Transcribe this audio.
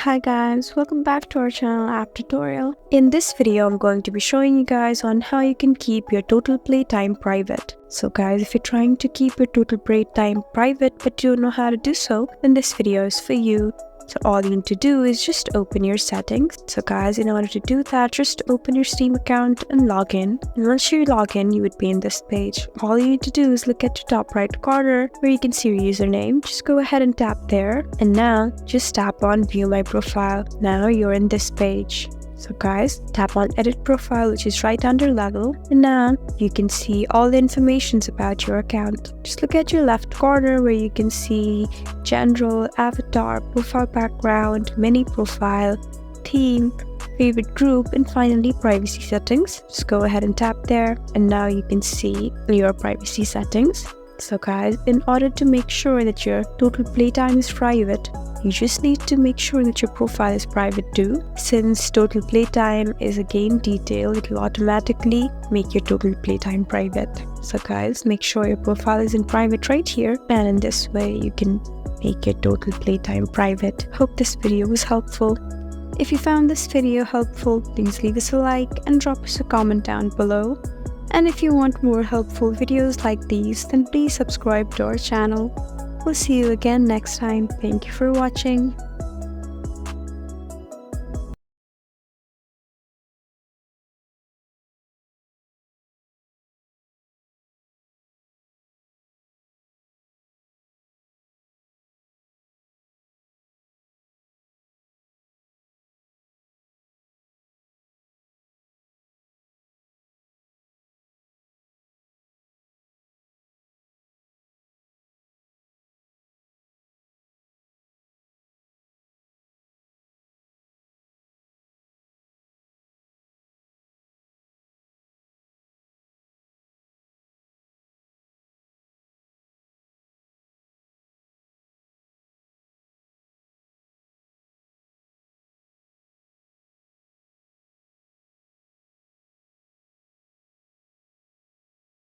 Hi guys, welcome back to our channel app tutorial. In this video, I'm going to be showing you guys on how you can keep your total playtime private. So guys, if you're trying to keep your total playtime private but you don't know how to do so, then this video is for you. So all you need to do is just open your settings. So guys, in order to do that, just open your Steam account and log in. And once you log in, you would be in this page. All you need to do is look at your top right corner where you can see your username. Just go ahead and tap there. And now just tap on view my profile. Now you're in this page. So guys, tap on edit profile, which is right under level, and now you can see all the informations about your account. Just look at your left corner where you can see general, avatar, profile background, mini profile, theme, favorite group, and finally privacy settings. Just go ahead and tap there, and now you can see your privacy settings. So guys, in order to make sure that your total playtime is private, you just need to make sure that your profile is private too. Since total playtime is a game detail, it will automatically make your total playtime private. So guys, make sure your profile is in private right here, and in this way you can make your total playtime private. Hope this video was helpful. If you found this video helpful, please leave us a like and drop us a comment down below. And if you want more helpful videos like these, then please subscribe to our channel. We'll see you again next time. Thank you for watching.